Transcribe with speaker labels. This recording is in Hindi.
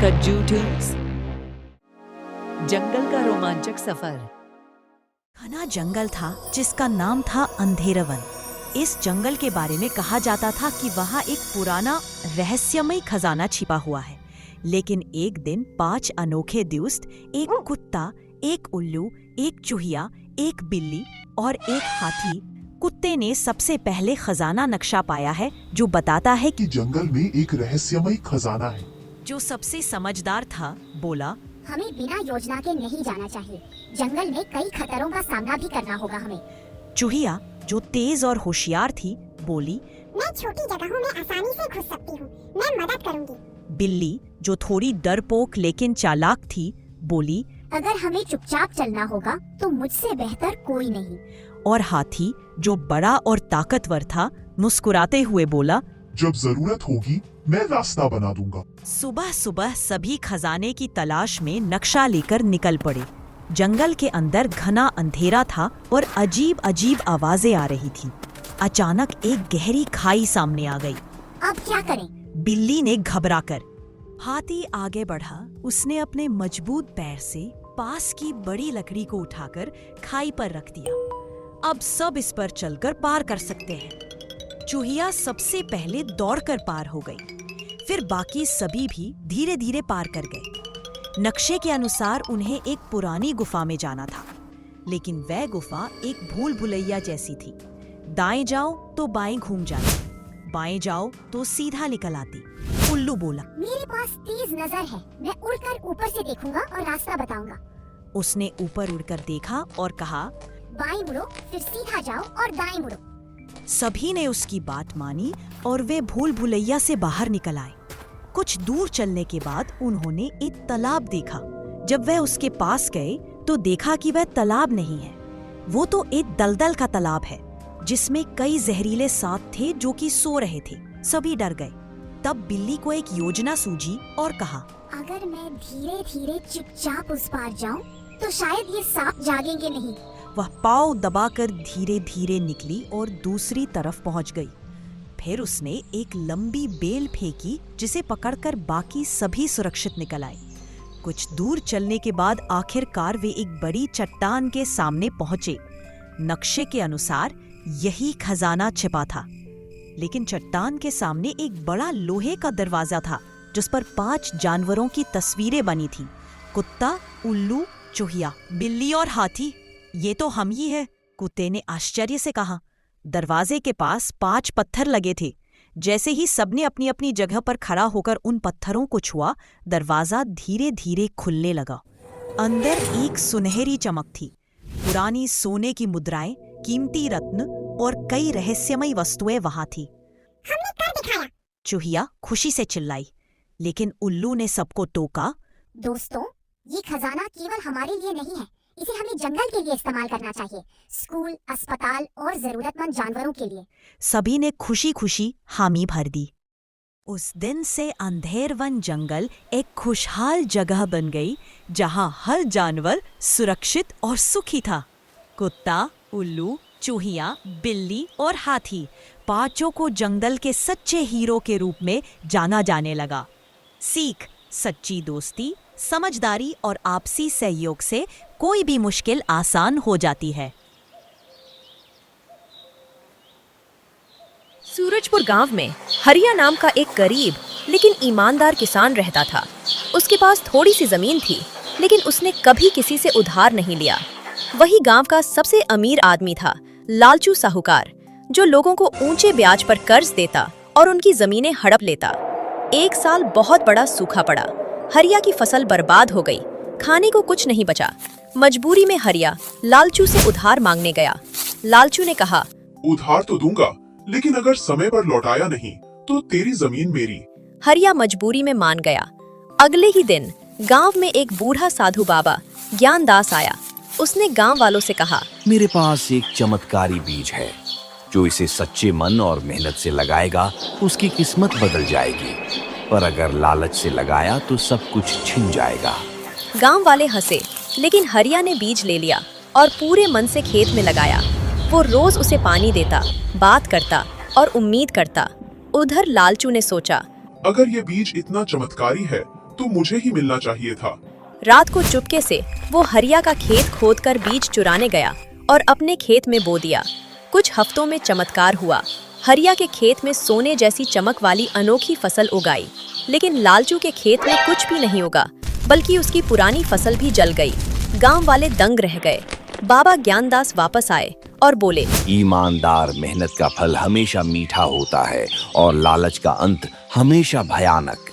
Speaker 1: कज्जू टूम्स। जंगल का रोमांचक सफर।
Speaker 2: घना जंगल था जिसका नाम था अंधेरवन। इस जंगल के बारे में कहा जाता था कि वहाँ एक पुराना रहस्यमय खजाना छिपा हुआ है। लेकिन एक दिन 5 अनोखे दोस्त, एक कुत्ता, एक उल्लू, एक चूहिया, एक बिल्ली और एक हाथी। कुत्ते ने सबसे पहले खजाना नक्शा पाया है जो बताता है
Speaker 3: कि जंगल में एक रहस्यमय खजाना है।
Speaker 2: जो सबसे समझदार था बोला,
Speaker 4: हमें बिना योजना के नहीं जाना चाहिए। जंगल में कई खतरों का सामना भी करना होगा हमें।
Speaker 2: चूहिया जो तेज और होशियार थी बोली,
Speaker 4: मैं छोटी जगहों में आसानी से घुस सकती हूँ, मैं मदद करूँगी।
Speaker 2: बिल्ली जो थोड़ी डरपोक लेकिन चालाक थी बोली,
Speaker 4: अगर हमें चुपचाप चलना होगा तो मुझसे बेहतर कोई नहीं।
Speaker 2: और हाथी जो बड़ा और ताकतवर था मुस्कुराते हुए बोला,
Speaker 3: जब जरूरत होगी मैं रास्ता बना दूंगा।
Speaker 2: सुबह सुबह सभी खजाने की तलाश में नक्शा लेकर निकल पड़े। जंगल के अंदर घना अंधेरा था और अजीब अजीब आवाजें आ रही थी। अचानक एक गहरी खाई सामने आ गई।
Speaker 4: अब क्या करें?
Speaker 2: बिल्ली ने घबराकर। हाथी आगे बढ़ा। उसने अपने मजबूत पैर से पास की बड़ी लकड़ी को उठाकर खाई पर रख दिया। अब सब इस पर चलकर पार कर सकते हैं। चूहिया सबसे पहले दौड़कर पार हो गई। फिर बाकी सभी भी धीरे धीरे पार कर गए। नक्शे के अनुसार उन्हें एक पुरानी गुफा में जाना था, लेकिन वह गुफा एक भूल भुलैया जैसी थी। दाएं जाओ तो बाएं घूम जाती, बाएं जाओ तो सीधा निकल आती। उल्लू बोला,
Speaker 4: मेरे पास तेज नजर है, मैं उड़कर ऊपर से देखूंगा और रास्ता बताऊंगा।
Speaker 2: उसने ऊपर उड़कर देखा और कहा,
Speaker 4: बाएं मुड़ो, फिर सीधा जाओ और दाएं मुड़ो।
Speaker 2: सभी ने उसकी बात मानी और वे भूल भुलैया से बाहर निकल आए। कुछ दूर चलने के बाद उन्होंने एक तालाब देखा। जब वह उसके पास गए तो देखा कि वह तालाब नहीं है, वो तो एक दलदल का तालाब है जिसमें कई जहरीले सांप थे जो कि सो रहे थे। सभी डर गए। तब बिल्ली को एक योजना सूझी और कहा,
Speaker 4: अगर मैं धीरे धीरे चुपचाप उस पार जाऊं तो शायद ये सांप जागेंगे नहीं।
Speaker 2: वह पाँव दबाकर धीरे धीरे निकली और दूसरी तरफ पहुंच गई। फिर उसने एक लंबी बेल फेंकी जिसे पकड़कर बाकी सभी सुरक्षित निकल आए। कुछ दूर चलने के बाद आखिरकार वे एक बड़ी चट्टान के सामने पहुंचे। नक्शे के अनुसार यही खजाना छिपा था, लेकिन चट्टान के सामने एक बड़ा लोहे का दरवाजा था जिस पर 5 जानवरों की तस्वीरें बनी थी। कुत्ता, उल्लू, चूहिया, बिल्ली और हाथी। ये तो हम ही है, कुत्ते ने आश्चर्य से कहा। दरवाजे के पास 5 पत्थर लगे थे। जैसे ही सबने अपनी अपनी जगह पर खड़ा होकर उन पत्थरों को छुआ, दरवाजा धीरे धीरे खुलने लगा। अंदर एक सुनहरी चमक थी। पुरानी सोने की मुद्राएं, कीमती रत्न और कई रहस्यमय वस्तुएं वहां थी।
Speaker 4: हमने कर दिखाया,
Speaker 2: चूहिया खुशी से चिल्लाई, लेकिन उल्लू ने सबको टोका,
Speaker 4: दोस्तों ये खजाना केवल हमारे लिए नहीं है, इसे हमें जंगल के लिए इस्तेमाल करना चाहिए, स्कूल, अस्पताल और जरूरतमंद जानवरों के लिए।
Speaker 2: सभी ने खुशी खुशी हामी भर दी। उस दिन से अंधेरवन जंगल एक खुशहाल जगह बन गई जहां हर जानवर सुरक्षित और सुखी था। कुत्ता, उल्लू, चूहिया, बिल्ली और हाथी, 5 को जंगल के सच्चे हीरो के रूप में जाना जाने लगा। सीख, सच्ची दोस्ती, समझदारी और आपसी सहयोग से कोई भी मुश्किल आसान हो जाती है।
Speaker 5: सूरजपुर गांव में हरिया नाम का एक गरीब लेकिन ईमानदार किसान रहता था। उसके पास थोड़ी सी जमीन थी, लेकिन उसने कभी किसी से उधार नहीं लिया। वही गांव का सबसे अमीर आदमी था, लालचू साहूकार, जो लोगों को ऊंचे ब्याज पर कर्ज देता और उनकी जमीनें हड़प लेता। एक साल बहुत बड़ा सूखा पड़ा। हरिया की फसल बर्बाद हो गई, खाने को कुछ नहीं बचा। मजबूरी में हरिया लालचू से उधार मांगने गया। लालचू ने कहा,
Speaker 3: उधार तो दूंगा, लेकिन अगर समय पर लौटाया नहीं तो तेरी जमीन मेरी।
Speaker 5: हरिया मजबूरी में मान गया। अगले ही दिन गांव में एक बूढ़ा साधु बाबा ज्ञानदास आया। उसने गांव वालों से कहा,
Speaker 6: मेरे पास एक चमत्कारी बीज है, जो इसे सच्चे मन और मेहनत से लगाएगा उसकी किस्मत बदल जाएगी, पर अगर लालच से लगाया तो सब कुछ छिन जाएगा।
Speaker 5: गांव वाले हंसे, लेकिन हरिया ने बीज ले लिया और पूरे मन से खेत में लगाया। वो रोज उसे पानी देता, बात करता और उम्मीद करता। उधर लालचू ने सोचा,
Speaker 3: अगर ये बीज इतना चमत्कारी है तो मुझे ही मिलना चाहिए था।
Speaker 5: रात को चुपके से वो हरिया का खेत खोदकर बीज चुराने गया और अपने खेत में बो दिया। कुछ हफ्तों में चमत्कार हुआ। हरिया के खेत में सोने जैसी चमक वाली अनोखी फसल उगाई, लेकिन लालचू के खेत में कुछ भी नहीं उगा, बल्कि उसकी पुरानी फसल भी जल गई। गांव वाले दंग रह गए। बाबा ज्ञानदास वापस आए और बोले,
Speaker 6: ईमानदार मेहनत का फल हमेशा मीठा होता है और लालच का अंत हमेशा भयानक।